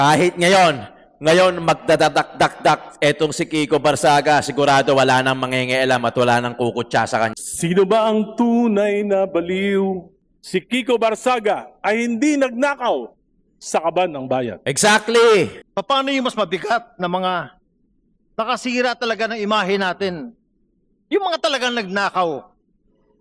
Kahit ngayon magdadakdak etong si Kiko Barsaga, sigurado wala nang mangingialam at wala nang kukutsa sa kanya. Sino ba ang tunay na baliw? Si Kiko Barsaga ay hindi nagnakaw sa kaban ng bayan. Exactly! Paano yung mas mabigat na mga nakasira talaga ng imahe natin? Yung mga talagang nagnakaw.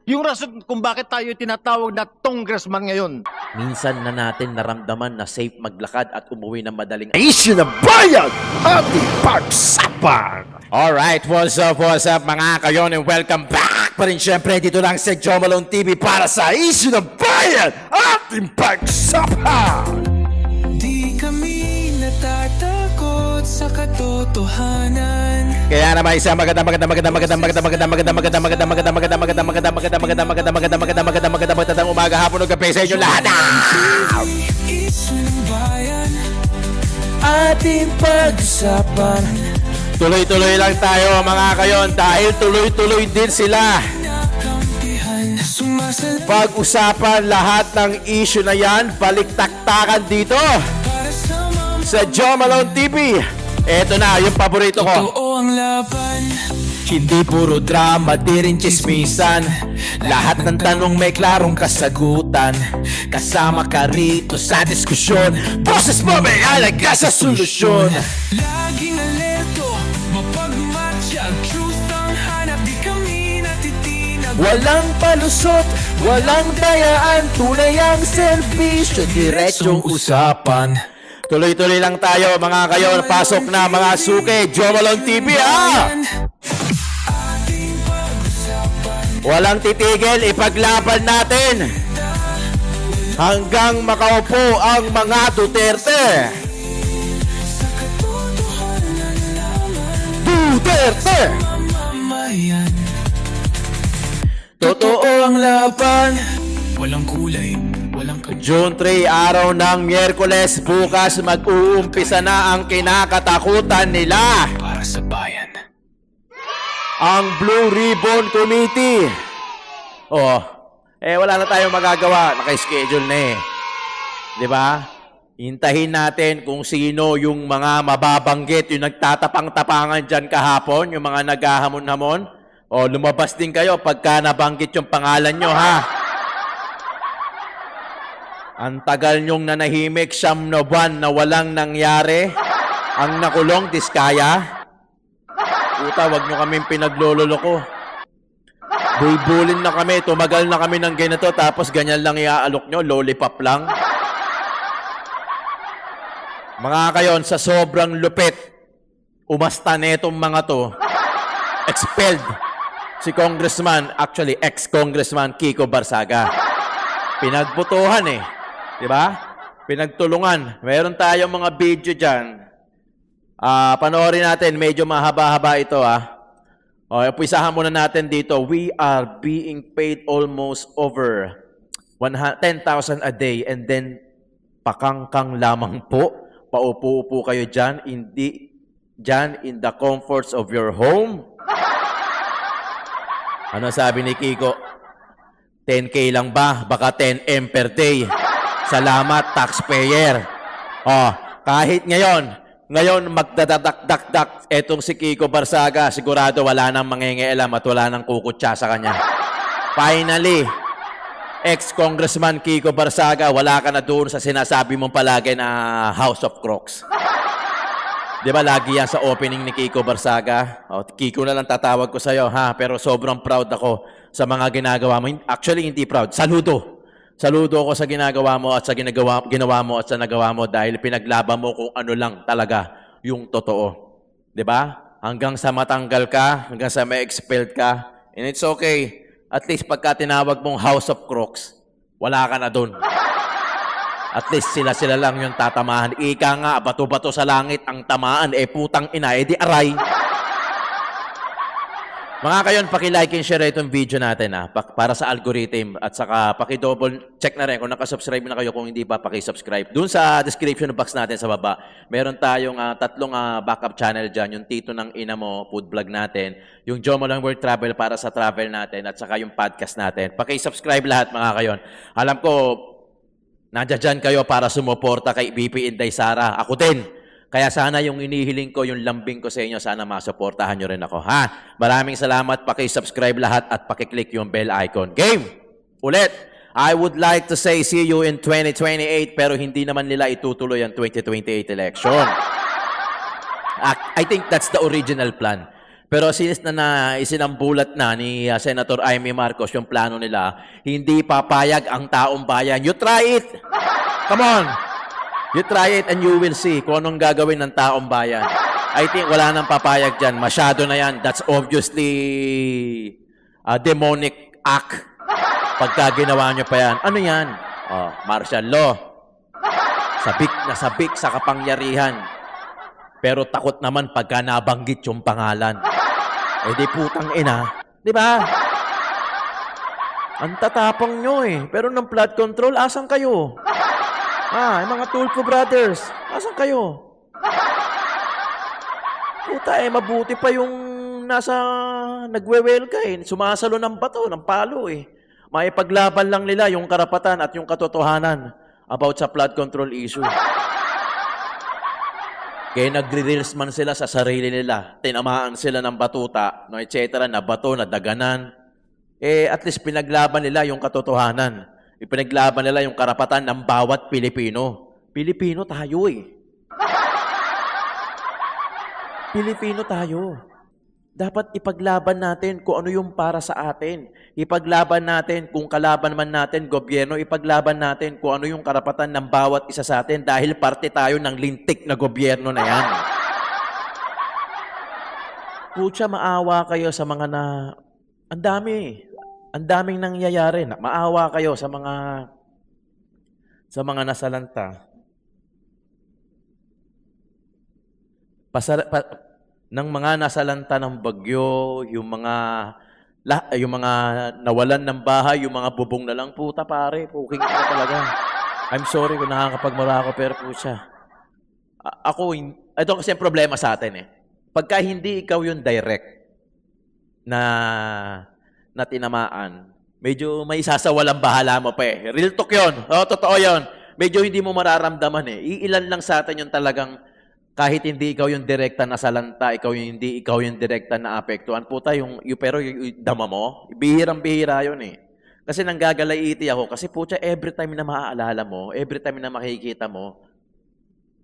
Yung rason kung bakit tayo tinatawag na congressman ngayon. Minsan na natin naramdaman na safe maglakad at umuwi ng madaling Isyu ng bayan, ating pagsapan! Alright, what's up mga kayon, and welcome back pa rin syempre dito lang sa Joe Malone TV para sa Isyu ng bayan, ating pagsapan! Di kami natatakot sa katotohanan. Kaya naman isang magandang umaga, hapon o gabi sa inyo lahat. Isyu ng bayan. Ating pag-usapan. Tuloy-tuloy lang tayo mga kayon dahil tuloy-tuloy din sila. Nakampihan. Sumasal Pag-usapan lahat ng issue na yan, balik-taktakan dito para sa mga sa Joe Malone TV. Eto na, yung paborito ko. totoo ang laban. Hindi puro drama, di rin chismisan. Lahat ng tanong may klarong kasagutan. Kasama ka rito sa diskusyon. Boses mo may alaga sa solusyon. Laging alerto, mapagmatsyag. Truth ang hanap, di kami natitinag. Walang palusot, walang dayaan. Tunay ang serbisyo, diretsong usapan. Tuloy-tuloy lang tayo mga kayon. Pasok na mga suke, Joe Malone TV Ating pag-usapan. Walang titigil, ipaglaban natin hanggang makaupo ang mga Duterte. Sa katotohanan lamang. Duterte! Mamamayan. Totoo ang laban. Walang kulay, walang June 3, araw ng Miyerkules, bukas mag-uumpisa na ang kinakatakutan nila. para sa bayan. Ang Blue Ribbon Committee. Oh, wala na tayong magagawa. Naka-schedule na eh. Di ba? Hintahin natin kung sino yung mga mababanggit, yung nagtatapang-tapangan dyan kahapon, yung mga naghahamon-hamon. O, lumabas din kayo pagka nabanggit yung pangalan nyo, ha? Ang tagal nyong nanahimik, 9 na buwan na walang nangyari. Ang nakulong, Diskaya. Puta, wag nyo kaming pinaglololoko. Bulbulin na kami, tumagal na kami ng ganito, tapos ganyan lang iaalok nyo, lollipop lang. Mga kayon, sa sobrang lupit, umasta netong mga to, expelled si Congressman, actually ex-Congressman Kiko Barsaga. Pinagbutuhan eh. Diba? Pinagtulungan. Meron tayong mga video dyan. Panoorin natin. Medyo mahaba-haba ito O, puisahan muna natin dito. We are being paid almost over 10,000 a day and then pakangkang lamang po. Paupo-upo kayo dyan. Hindi dyan in the comforts of your home. Ano sabi ni Kiko? 10K lang ba? Baka 10M per day. Salamat, taxpayer. Kahit ngayon magdadakdak etong si Kiko Barsaga, sigurado wala nang mangingialam at wala nang kukutsa sa kanya. Finally, ex-Congressman Kiko Barsaga, wala ka na doon sa sinasabi mong palagi na House of Crocs. Di ba lagi yan sa opening ni Kiko Barsaga? Kiko na lang tatawag ko sa'yo, ha? Pero sobrang proud ako sa mga ginagawa mo. Actually, hindi proud. Saludo. Saludo ako sa ginagawa mo at sa ginawa mo at sa nagawa mo dahil pinaglaban mo kung ano lang talaga yung totoo. Di ba? Hanggang sa matanggal ka, hanggang sa ma-expelled ka. And it's okay. At least pagka tinawag mong House of Crocs, wala ka na dun. At least sila lang yung tatamahan. Ika nga, bato-bato sa langit ang tamaan. Putang ina, di aray. Mga kayon, paki-like and share itong video natin para sa algorithm at saka paki-double check na rin kung nakasubscribe na kayo, kung hindi pa paki-subscribe. Doon sa description box natin sa baba, meron tayong 3 backup channel dyan. Yung Tito ng Ina Mo, food vlog natin. Yung Joe Malone World Travel para sa travel natin at saka yung podcast natin. Paki-subscribe lahat mga kayon. Alam ko, Nandiyan kayo para sumuporta kay VP Inday Sara. Ako din. Kaya sana yung inihiling ko, yung lambing ko sa inyo, sana masuportahan nyo rin ako. Ha? Maraming salamat. Paki-subscribe lahat at paki-click yung bell icon. Game! Ulit! I would like to say see you in 2028 pero hindi naman nila itutuloy ang 2028 election. I think that's the original plan. Pero since na isinambulat na ni Senator Amy Marcos yung plano nila, hindi papayag ang taong bayan. You try it! Come on! You try it and you will see kung anong gagawin ng taong bayan. I think wala nang papayag dyan. Masyado na yan. That's obviously a demonic act. Pagka ginawa nyo pa yan. Ano yan? Oh, martial law. Sabik sa kapangyarihan. Pero takot naman pagka nabanggit yung pangalan. Eh di putang ina. Di ba? Ang tatapang nyo eh. Pero ng flood control, asan kayo? Yung mga Tulfo brothers, asan kayo? Puta mabuti pa yung nagwewel ka eh. Sumasalo ng bato, ng palo eh. Maipaglaban lang nila yung karapatan at yung katotohanan about sa flood control issue. Kaya nagre-reels man sila sa sarili nila. Tinamaan sila ng batuta, no, etc. na bato, na daganan. At least pinaglaban nila yung katotohanan. Ipinaglaban nila yung karapatan ng bawat Pilipino. Pilipino tayo eh. Pilipino tayo. Dapat ipaglaban natin kung ano yung para sa atin. Ipaglaban natin kung kalaban man natin, gobyerno, ipaglaban natin kung ano yung karapatan ng bawat isa sa atin dahil parte tayo ng lintik na gobyerno na yan. Pucha, maawa kayo sa mga na... Ang daming nangyayari. Maawa kayo sa mga nasalanta. Ng mga nasalanta ng bagyo, yung mga nawalan ng bahay, yung mga bubong na lang, puta pare, puking na talaga. I'm sorry kung nakakapagmura ako, pero pucha. Ito kasi ang problema sa atin eh. Pagka hindi ikaw yung direct na tinamaan, medyo may sasawalang bahala mo pa eh. Real talk yun. Totoo yun. Medyo hindi mo mararamdaman eh. Iilan lang sa atin yung talagang kahit hindi ikaw yung direkta na salanta, hindi ikaw yung direkta na apektuhan, puta, pero yung dama mo, bihirang-bihira yun eh. Kasi nanggagalaiti ako, kasi puta, every time na maaalala mo, every time na makikita mo,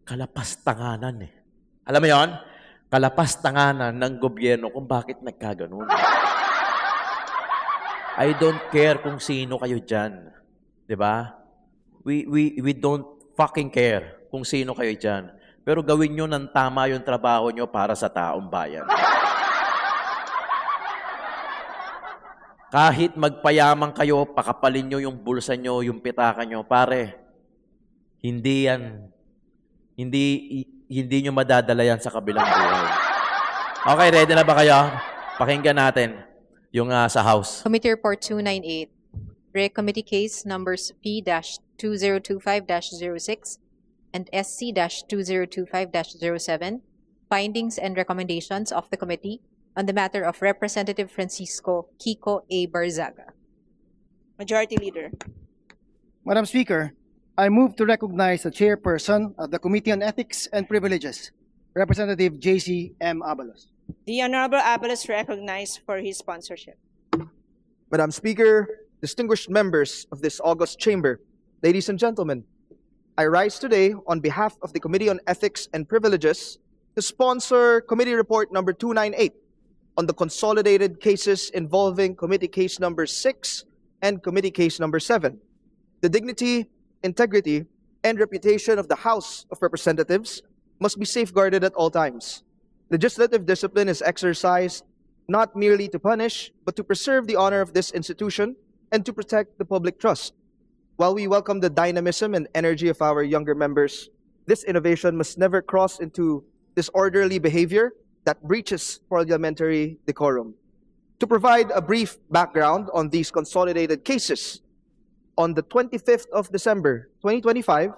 kalapastanganan eh. Alam mo yon? Kalapastanganan ng gobyerno kung bakit nagkaganon. I don't care kung sino kayo dyan. Diba? We don't fucking care kung sino kayo dyan. Pero gawin nyo ng tama yung trabaho nyo para sa taong bayan. Kahit magpayaman kayo, pakapalin nyo yung bulsa nyo, yung pitaka nyo, pare, hindi nyo madadala yan sa kabilang buhay. Okay, ready na ba kayo? Pakinggan natin yung sa House. Committee Report 298, Rec Committee Case Numbers P-2025-06 and SC-2025-07, Findings and Recommendations of the Committee on the matter of Representative Francisco Kiko A. Barzaga. Majority Leader. Madam Speaker, I move to recognize the chairperson of the Committee on Ethics and Privileges, Representative J.C. M. Abalos. The Honorable Abalos recognized for his sponsorship. Madam Speaker, distinguished members of this august chamber, ladies and gentlemen, I rise today on behalf of the Committee on Ethics and Privileges to sponsor Committee Report number 298 on the consolidated cases involving Committee Case number 6 and Committee Case number 7. The dignity, integrity, and reputation of the House of Representatives must be safeguarded at all times. Legislative discipline is exercised not merely to punish, but to preserve the honor of this institution and to protect the public trust. While we welcome the dynamism and energy of our younger members, this innovation must never cross into disorderly behavior that breaches parliamentary decorum. To provide a brief background on these consolidated cases, on the 25th of December 2025,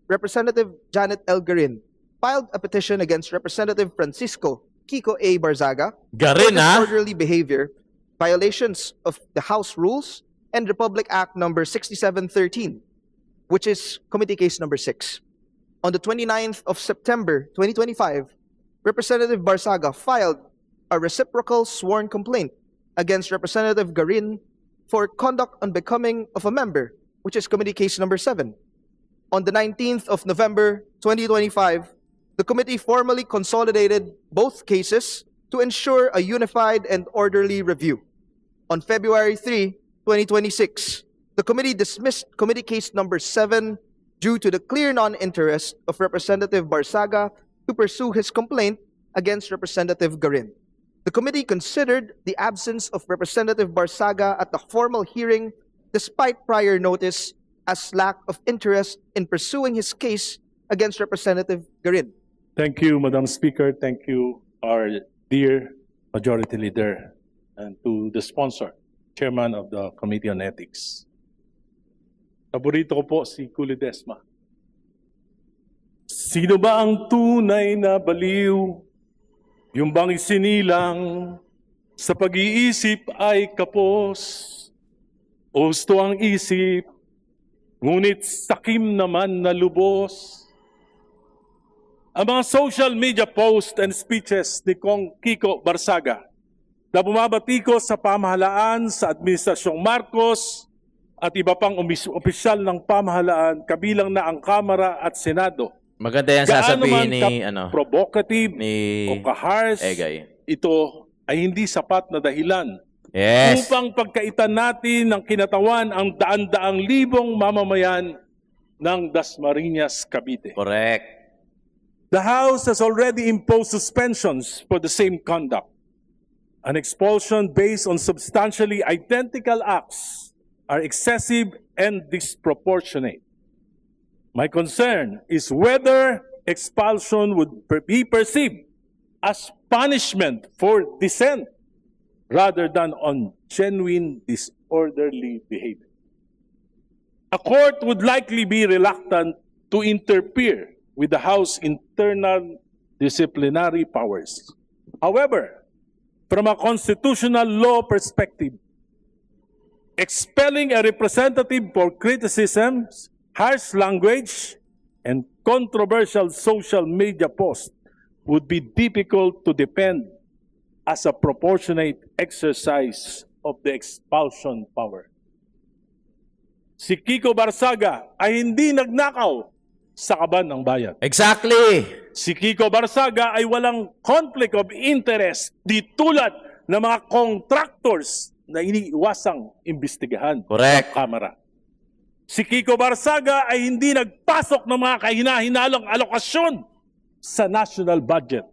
Representative Janet L. Garin filed a petition against Representative Francisco Kiko A. Barzaga Garin, for ha? disorderly behavior, violations of the House rules, and Republic Act number 6713. which is committee case number 6. On the 29th of September 2025, Representative Barsaga filed a reciprocal sworn complaint against Representative Garin for conduct unbecoming of a member, which is committee case number 7. On the 19th of November 2025, the committee formally consolidated both cases to ensure a unified and orderly review. On February 3, 2026, the committee dismissed committee case number 7 due to the clear non-interest of Representative Barsaga to pursue his complaint against Representative Garin. The committee considered the absence of Representative Barsaga at the formal hearing despite prior notice as lack of interest in pursuing his case against Representative Garin. Thank you, Madam Speaker. Thank you, our dear Majority Leader, and to the sponsor, Chairman of the Committee on Ethics. Paborito ko po si Kuli Desma. Sino ba ang tunay na baliw? Yung bang isinilang sa pag-iisip ay kapos? O gusto ang isip, ngunit sakim naman na lubos? Ang mga social media posts and speeches ni Kong Kiko Barsaga na bumabatikos sa pamahalaan sa Administrasyong Marcos at iba pang opisyal ng pamahalaan kabilang na ang Kamara at Senado. Maganda yan sasabihin ni, provocative ni o ka-harsh, Egay. ito ay hindi sapat na dahilan Yes. upang pagkaitan natin ng kinatawan ang daan-daang libong mamamayan ng Dasmariñas, Cavite. Correct. The House has already imposed suspensions for the same conduct. An expulsion based on substantially identical acts are excessive and disproportionate. My concern is whether expulsion would be perceived as punishment for dissent rather than on genuine disorderly behavior. A court would likely be reluctant to interfere with the House's internal disciplinary powers. However, from a constitutional law perspective, expelling a representative for criticisms, harsh language, and controversial social media posts would be difficult to defend as a proportionate exercise of the expulsion power. Si Kiko Barsaga ay hindi nagnakaw sa kaban ng bayan. Exactly. Si Kiko Barsaga ay walang conflict of interest di tulad ng mga contractors na iniiwasang imbestigahan Correct. ng Kamara. Si Kiko Barsaga ay hindi nagpasok ng mga kahina-hinalang alokasyon sa national budget.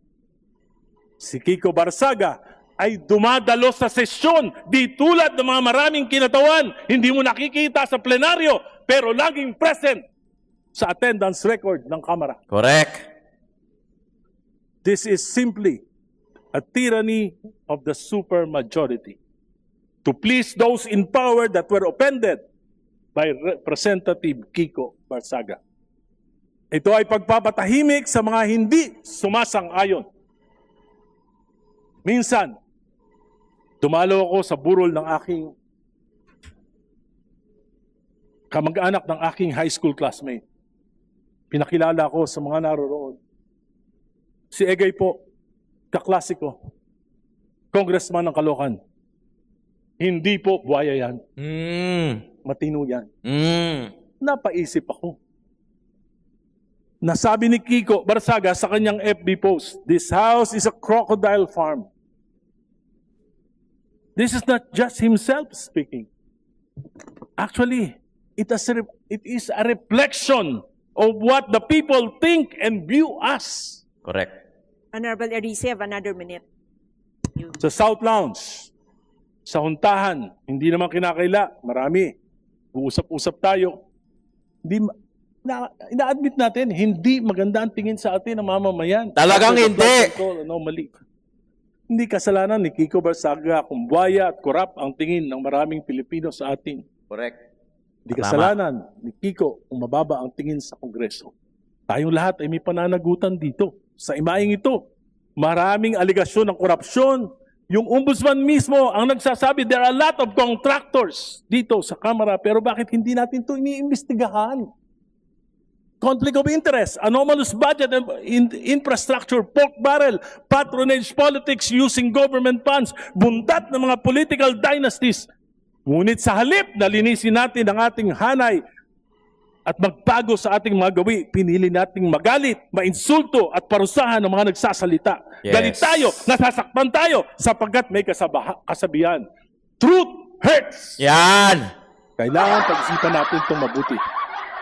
Si Kiko Barsaga ay dumadalo sa sesyon di tulad ng mga maraming kinatawan. Hindi mo nakikita sa plenaryo pero laging present sa attendance record ng Kamara. Correct. This is simply a tyranny of the supermajority to please those in power that were offended by Representative Kiko Barsaga. Ito ay pagpapatahimik sa mga hindi sumasang-ayon. Minsan, dumalo ako sa burol ng aking kamag-anak ng aking high school classmate. Pinakilala ko sa mga naroroon. Si Egay po, kaklase ko, congressman ng Caloocan. Hindi po buhaya yan. Matino yan. Napaisip ako. Nasabi ni Kiko Barsaga sa kanyang FB post, "This house is a crocodile farm." This is not just himself speaking. Actually, it is a reflection of what the people think and view us. Correct. Honorable Erice, have another minute. Sa South Lounge, sa Huntahan, hindi naman kinakaila, marami. Uusap-usap tayo. Ina-admit natin, hindi maganda ang tingin sa atin ng mamamayan. Talagang hindi. Anomaly. Hindi kasalanan ni Kiko Barsaga kung buhaya at korap ang tingin ng maraming Pilipino sa atin. Correct. Hindi kasalanan ni Kiko kung mababa ang tingin sa Kongreso. Tayong lahat ay may pananagutan dito. Sa imaing ito, maraming aligasyon ng korupsyon. Yung ombudsman mismo ang nagsasabi, there are a lot of contractors dito sa Kamara, pero bakit hindi natin ito iniimbestigahan? conflict of interest, anomalous budget and infrastructure, pork barrel, patronage politics using government funds, bundat ng mga political dynasties. Ngunit sa halip na linisin natin ang ating hanay at magbago sa ating mga gawi, pinili nating magalit, mainsulto at parusahan ng mga nagsasalita. Yes. Galit tayo, nasasaktan tayo sapagkat may kasabihan. Truth hurts! Yan! Kailangan pag-isipan natin itong mabuti.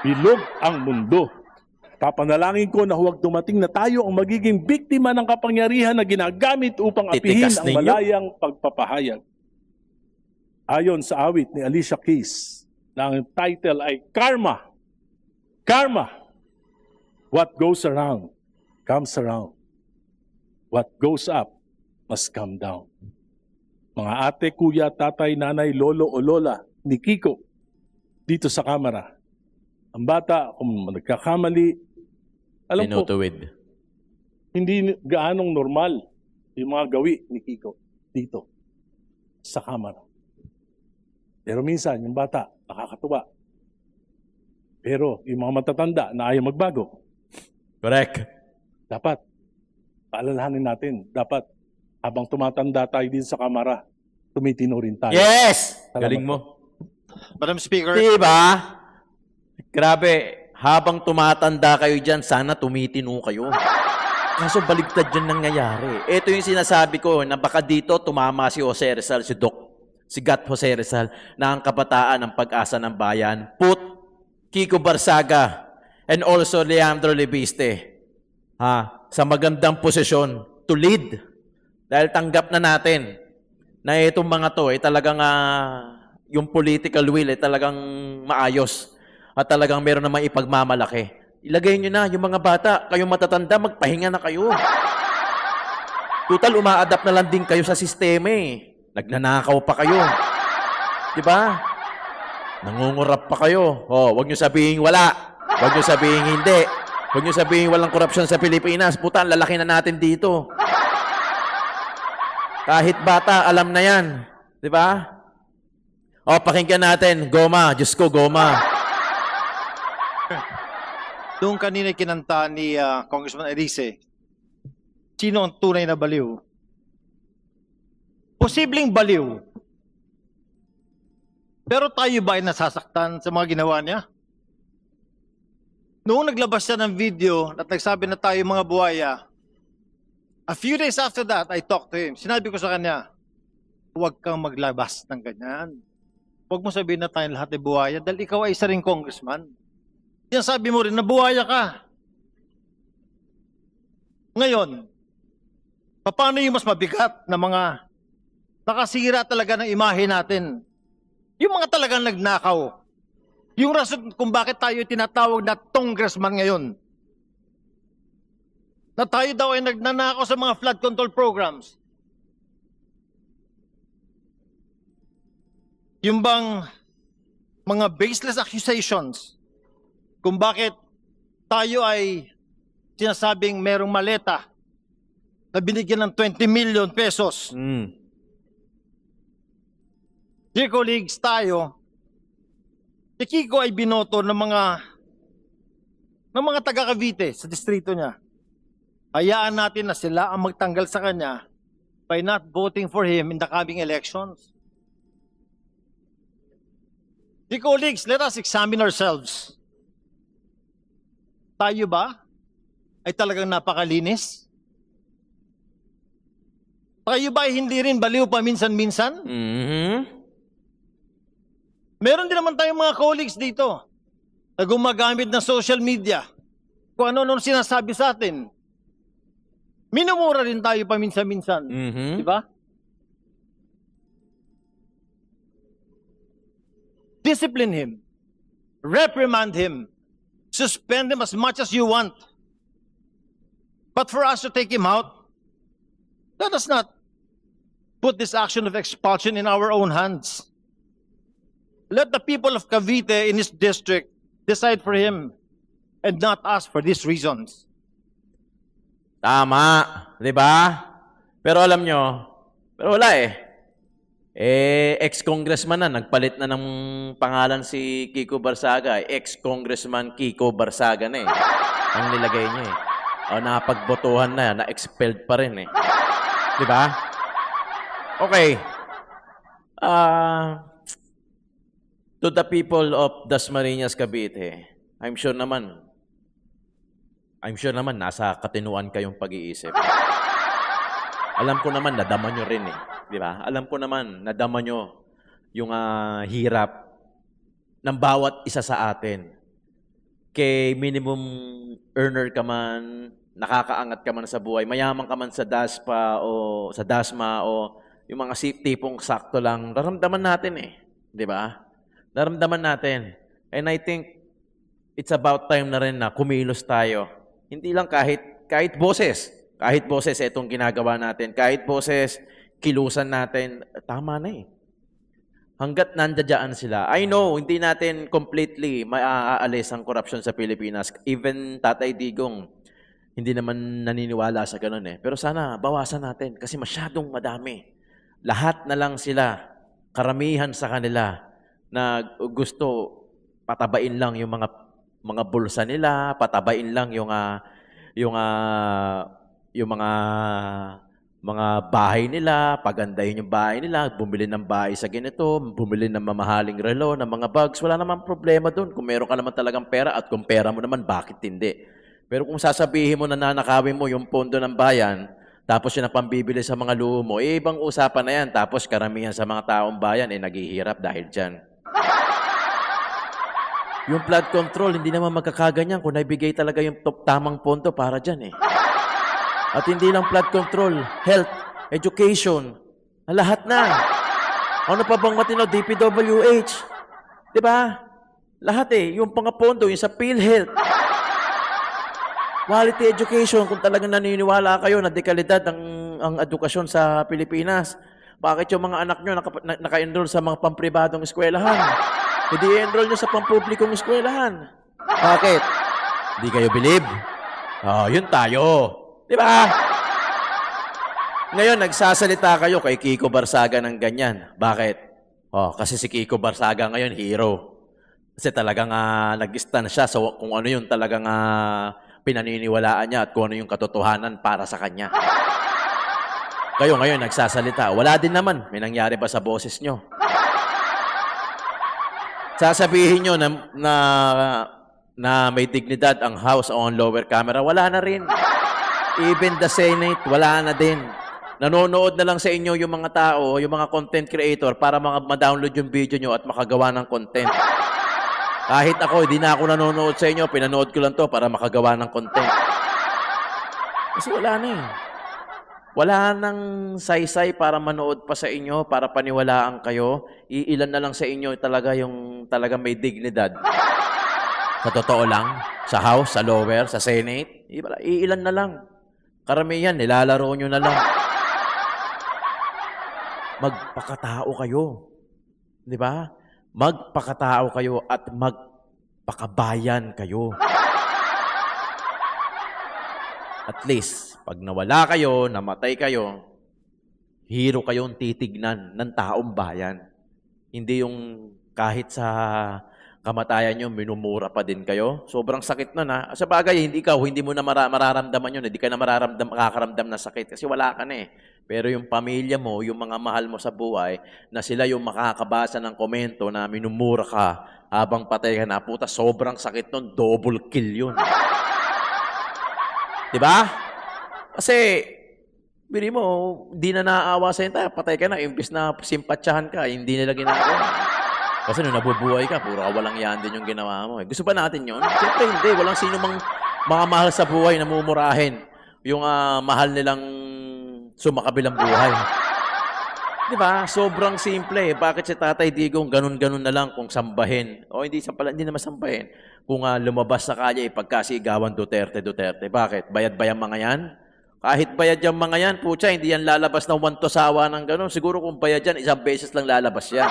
Bilog ang mundo. Papanalangin ko na huwag dumating na tayo ang magiging biktima ng kapangyarihan na ginagamit upang apihin Titikas ang ninyo. malayang pagpapahayag. Ayon sa awit ni Alicia Keys, na ang title ay Karma. Karma. What goes around, comes around. What goes up, must come down. Mga ate, kuya, tatay, nanay, lolo o lola ni Kiko dito sa kamera. Ang bata, kung nagkakamali, alam ko, Tinutuwid. hindi gaanong normal yung mga gawi ni Kiko dito sa kamera. Pero minsan, yung bata, nakakatuwa. Pero yung mga matatanda na ayaw magbago, Correct. dapat paalalahanin natin, dapat habang tumatanda tayo din sa kamera, tumitino rin tayo. Yes! Salamat Galing mo. Madam Speaker, Diba? Grabe, habang tumatanda kayo dyan, sana tumitino kayo. Kaso baligtad yan nangyayari. Ito yung sinasabi ko, na baka dito tumama si Jose Rizal, si Gat Jose Rizal, na ang kabataan ng pag-asa ng bayan. Put Kiko Barzaga and also Leandro Lebiste sa magandang posisyon to lead. Dahil tanggap na natin na itong mga to talagang yung political will talagang maayos at talagang meron namang ipagmamalaki. Ilagay nyo na yung mga bata, kayong matatanda, magpahinga na kayo. Total, uma-adapt na lang din kayo sa sistema eh. Nagnanakaw pa kayo. Diba? Nangungurap pa kayo. Wag nyo sabihin wala. Wag nyo sabihin hindi. Wag nyo sabihin walang korupsyon sa Pilipinas. Puta, ang lalaki na natin dito. Kahit bata, alam na yan. Diba? Pakinggan natin. Goma. Diyos ko, Goma. doon kanina kinanta ni Congressman Erice, sino ang tunay na baliw? Posibleng baliw. Pero tayo ba ay nasasaktan sa mga ginawa niya? Noong naglabas siya ng video at nagsabi na tayo mga buhaya, a few days after that, I talked to him. Sinabi ko sa kanya, huwag kang maglabas ng ganyan. Huwag mo sabihin na tayong lahat ay buhaya dahil ikaw ay isa ring congressman. Yan sabi mo rin na buhaya ka. Ngayon, paano yung mas mabigat na mga nakasira talaga ng imahe natin? Yung mga talagang nagnakaw. Yung rason kung bakit tayo tinatawag na congressman ngayon. Na tayo daw ay nagnanakaw sa mga flood control programs. Yung bang mga baseless accusations kung bakit tayo ay sinasabing merong maleta na binigyan ng 20 million pesos. Dear colleagues, tayo, si Kiko ay binoto ng mga taga Cavite sa distrito niya. Hayaan natin na sila ang magtanggal sa kanya by not voting for him in the coming elections. Dear colleagues, let us examine ourselves. Tayo ba ay talagang napakalinis? Tayo ba ay hindi rin baliw paminsan-minsan? Meron din naman tayong mga colleagues dito na gumagamit ng social media. Kung ano-ano sinasabi sa atin. Minumura rin tayo paminsan-minsan. Di ba? Discipline him. Reprimand him. Suspend him as much as you want. But for us to take him out, let us not put this action of expulsion in our own hands. Let the people of Cavite in his district decide for him and not us for these reasons. Tama. Di ba? Pero alam nyo, pero wala eh. Ex-congressman na, nagpalit na ng pangalan si Kiko Barsaga. Ex-congressman Kiko Barsaga na eh. Ang nilagay niya eh. Napagbotohan na, na-expelled pa rin eh. Di ba? Okay. To the people of Dasmariñas, Cavite, I'm sure naman nasa katinuan kayong pag-iisip. Alam ko naman, nadama nyo rin eh. Di ba? Alam ko naman, nadama nyo yung hirap ng bawat isa sa atin. Kay minimum earner ka man, nakakaangat ka man sa buhay, mayaman ka man sa DASPA o sa DASMA o yung mga tipong sakto lang, naramdaman natin eh. Di ba? Naramdaman natin. And I think it's about time na rin na kumilos tayo. Hindi lang kahit boses. Kahit boses, itong ginagawa natin. Kahit boses, kilusan natin. Tama na eh. Hanggat nandiyan sila. I know, hindi natin completely maaalis ang korupsyon sa Pilipinas. Even Tatay Digong, hindi naman naniniwala sa ganun eh. Pero sana, bawasan natin kasi masyadong madami. Lahat na lang sila, karamihan sa kanila, na gusto patabain lang yung mga bulsa nila, patabain lang yung mga bahay nila, pagandahin yung bahay nila, bumili ng bahay sa ganito, bumili ng mamahaling relo, ng mga bags, wala naman problema doon. Kung meron ka naman talagang pera at kung pera mo naman, bakit hindi? Pero kung sasabihin mo na nanakawin mo yung pondo ng bayan, tapos yun ang pambibili sa mga luho mo, ibang usapan na yan. Tapos karamihan sa mga taong bayan, naghihirap dahil dyan. Yung flood control, hindi naman magkakaganyan kung naibigay talaga yung tamang pondo para dyan eh. At hindi lang flood control, health, education, lahat na. Ano pa bang matino? DPWH. Diba? Lahat eh. Yung pangapondo, yung sa PhilHealth. Quality education, kung talagang naniniwala kayo na dekalidad ang edukasyon sa Pilipinas, bakit yung mga anak nyo naka-enroll sa mga pampribadong eskwelahan? Hindi i-enroll nyo sa pampublikong eskwelahan. Bakit? Hindi kayo believe? Yun tayo. Di ba? Ngayon, nagsasalita kayo kay Kiko Barsaga ng ganyan. Bakit? Kasi si Kiko Barsaga ngayon, hero. Kasi talagang nag-stand siya sa kung ano yung talagang pinaniniwalaan niya at kung ano yung katotohanan para sa kanya. Kayo ngayon, nagsasalita. Wala din naman. May nangyari ba sa boses nyo? Sasabihin nyo na may dignidad ang House on lower camera, wala na rin. Even the Senate, wala na din. Nanonood na lang sa inyo yung mga tao, yung mga content creator para ma-download yung video nyo at makagawa ng content. Kahit ako, hindi na ako nanonood sa inyo, pinanood ko lang to para makagawa ng content. Kasi wala na eh. Wala nang saysay para manood pa sa inyo, para paniwalaan kayo. Iilan na lang sa inyo talaga yung talaga may dignidad. Sa totoo lang, sa House, sa lower, sa Senate, iilan na lang. Karamihan, nilalaro nyo na lang. Magpakatao kayo. Di ba? Magpakatao kayo at magpakabayan kayo. At least, pag nawala kayo, namatay kayo, hero kayong titignan ng taong bayan. Hindi yung kahit sa kamatayan nyo, minumura pa din kayo. Sobrang sakit nun ha. Sa bagay, hindi mo na mararamdaman yun. Hindi ka na makakaramdam na sakit kasi wala ka na eh. Pero yung pamilya mo, yung mga mahal mo sa buhay, na sila yung makakabasa ng komento na minumura ka habang patay ka na, puta, sobrang sakit nun, double kill yun. Diba? Kasi, bili mo, hindi na naaawa sa'yo tayo, patay ka na, imbis na simpatsyahan ka, hindi nila ginagawa. Kasi nung nabubuhay ka, puro walang yan din yung ginawa mo. Gusto ba natin yun? Siyempre hindi, walang sino mang mga mahal sa buhay na mumurahin yung mahal nilang sumakabilang buhay. Diba? Sobrang simple. Bakit si Tatay Digong ganun-ganun na lang kung sambahin? O hindi naman sambahin. Kung lumabas sa kalye, pagkasigawan Duterte. Bakit? Bayad-bayang mga yan? Kahit bayad yung mga yan, putya, hindi yan lalabas ng wantosawa ng ganun. Siguro kung bayad yan, isang beses lang lalabas yan.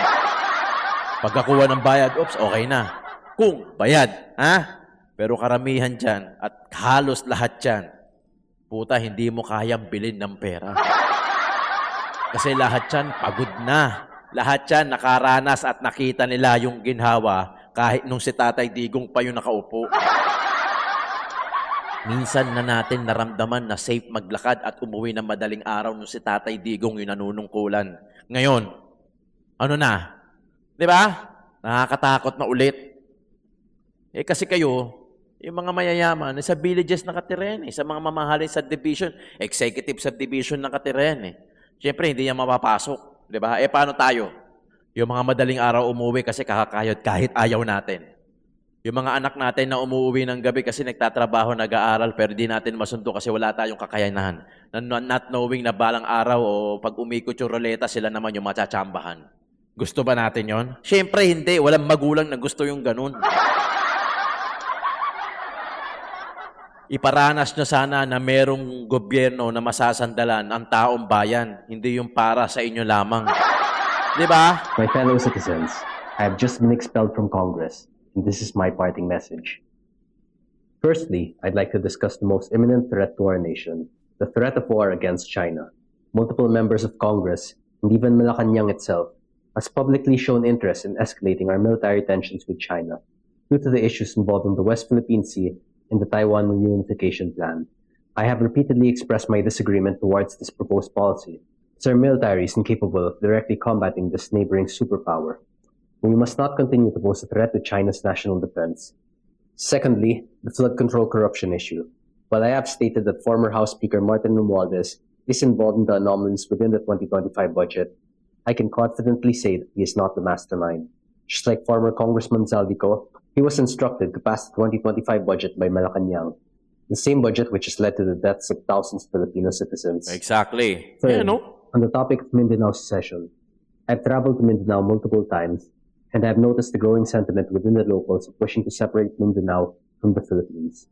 Pagkakuha ng bayad, oops, okay na. Kung bayad, ha? Pero karamihan dyan, at halos lahat dyan, puta, hindi mo kayang bilhin ng pera. Kasi lahat dyan, pagod na. Lahat yan nakaranas at nakita nila yung ginhawa kahit nung si Tatay Digong pa yung nakaupo. Minsan na natin naramdaman na safe maglakad at umuwi ng madaling araw nung si Tatay Digong yung nanunungkulan. Ngayon, ano na? Di ba? Nakakatakot na ulit. Eh kasi kayo, yung mga mayayaman, sa villages nakatira yan eh, sa mga mamahaling subdivision, executive subdivision nakatira yan eh. Siyempre, hindi yan mapapasok. Di ba? Eh paano tayo? Yung mga madaling araw umuwi kasi kakakayod kahit ayaw natin. Yung mga anak natin na umuwi ng gabi kasi nagtatrabaho, nag-aaral, pero di natin masundo kasi wala tayong kakayanan. Not knowing na balang araw o pag umikot yung roleta, sila naman yung matsatsambahan. Gusto ba natin yon? Siyempre hindi. Walang magulang na gusto yung ganun. Iparanas nyo sana na merong gobyerno na masasandalan ang taong bayan, hindi yung para sa inyo lamang. Di ba? My fellow citizens, I have just been expelled from Congress, and this is my parting message. Firstly, I'd like to discuss the most imminent threat to our nation, the threat of war against China. Multiple members of Congress, and even Malacanang itself, has publicly shown interest in escalating our military tensions with China due to the issues involving the West Philippine Sea and the Taiwan Reunification Plan. I have repeatedly expressed my disagreement towards this proposed policy, as our military is incapable of directly combating this neighboring superpower. We must not continue to pose a threat to China's national defense. Secondly, the flood control corruption issue. While I have stated that former House Speaker Martin Romualdez is involved in the anomalies within the 2025 budget, I can confidently say that he is not the mastermind. Just like former Congressman Zaldico, he was instructed to pass the 2025 budget by Malacanang, the same budget which has led to the deaths of thousands of Filipino citizens. Exactly. Third, Yeah, no? on the topic of Mindanao secession, I've traveled to Mindanao multiple times, and I've noticed the growing sentiment within the locals of wishing to separate Mindanao from the Philippines.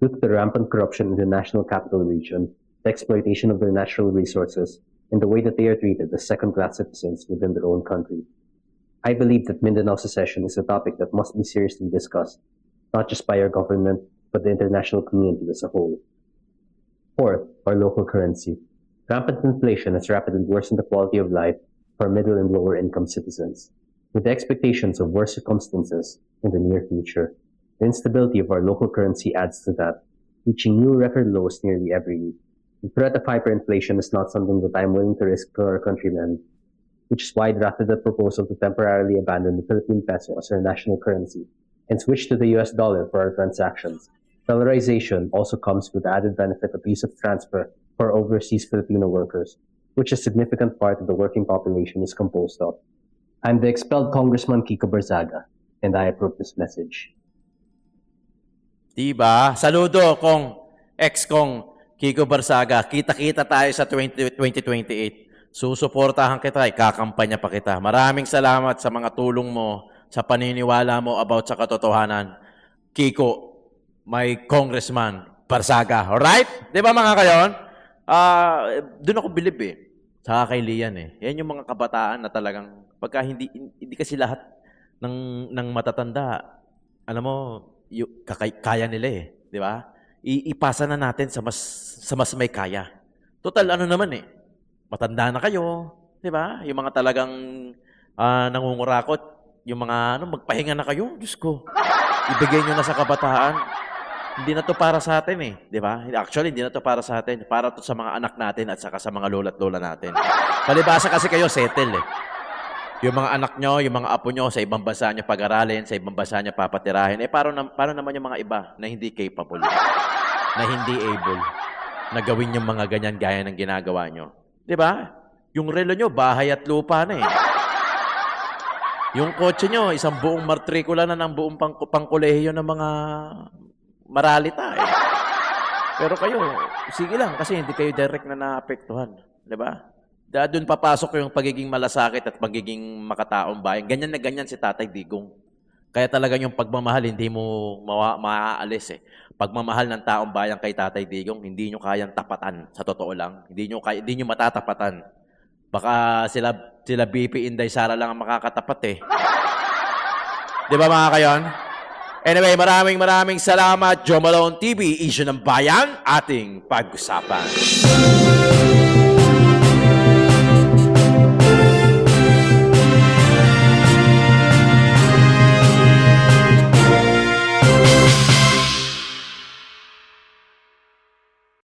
Due to the rampant corruption in the National Capital Region, the exploitation of their natural resources, and the way that they are treated as second-class citizens within their own country. I believe that Mindanao secession is a topic that must be seriously discussed, not just by our government, but the international community as a whole. Fourth, our local currency. Rampant inflation has rapidly worsened the quality of life for middle and lower income citizens, with the expectations of worse circumstances in the near future. The instability of our local currency adds to that, reaching new record lows nearly every week. The threat of hyperinflation is not something that I'm willing to risk for our countrymen, which is why I drafted the proposal to temporarily abandon the Philippine peso as our national currency and switch to the US dollar for our transactions. Dollarization also comes with the added benefit of ease of transfer for overseas Filipino workers, which a significant part of the working population is composed of. I'm the expelled Congressman Kiko Barzaga, and I approve this message. Diba? Saludo kong ex-kong Kiko Barzaga. Kita-kita tayo sa 2028. Susuportahan kita, ikakampanya pa kita. Maraming salamat sa mga tulong mo, sa paniniwala mo about sa katotohanan. Kiko, my Congressman Barzaga. Alright? Di ba mga kayon? Doon ako bilib eh. Saka kay Lian eh. Yan yung mga kabataan na talagang, pagka hindi kasi lahat ng matatanda, alam mo, kaya nila eh. Di ba? Ipasa na natin sa mas may kaya. Total, ano naman eh. Matanda na kayo, di ba? Yung mga talagang nangungurakot, yung mga magpahinga na kayo, Diyos ko. Ibigay nyo na sa kabataan. Hindi na to para sa atin eh, di ba? Actually, hindi na to para sa atin. Para to sa mga anak natin at saka sa mga lola't lola natin. Palibasa kasi kayo, settle eh. Yung mga anak nyo, yung mga apo nyo, sa ibang bansa nyo pag-aralin, sa ibang bansa nyo papatirahin. Eh, paano naman yung mga iba na hindi capable, na hindi able, na gawin yung mga ganyan gaya ng ginagawa nyo? Di ba? Yung relo nyo, bahay at lupa na eh. Yung kotse nyo, isang buong matrikula na ng buong pangkolehiyo ng mga maralita eh. Pero kayo, sige lang kasi hindi kayo direct na naapektuhan. Di ba? Doon papasok yung pagiging malasakit at pagiging makataong bayan. Ganyan na ganyan si Tatay Digong. Kaya talaga yung pagmamahal, hindi mo maaalis eh. Pagmamahal ng taong bayan kay Tatay Digong, hindi nyo kayang tapatan, sa totoo lang. Hindi nyo matatapatan. Baka sila BP Inday Sara lang ang makakatapat eh. Di ba mga kayon? Anyway, maraming salamat. Joe Malone TV, Issue ng Bayan, ating pag-usapan.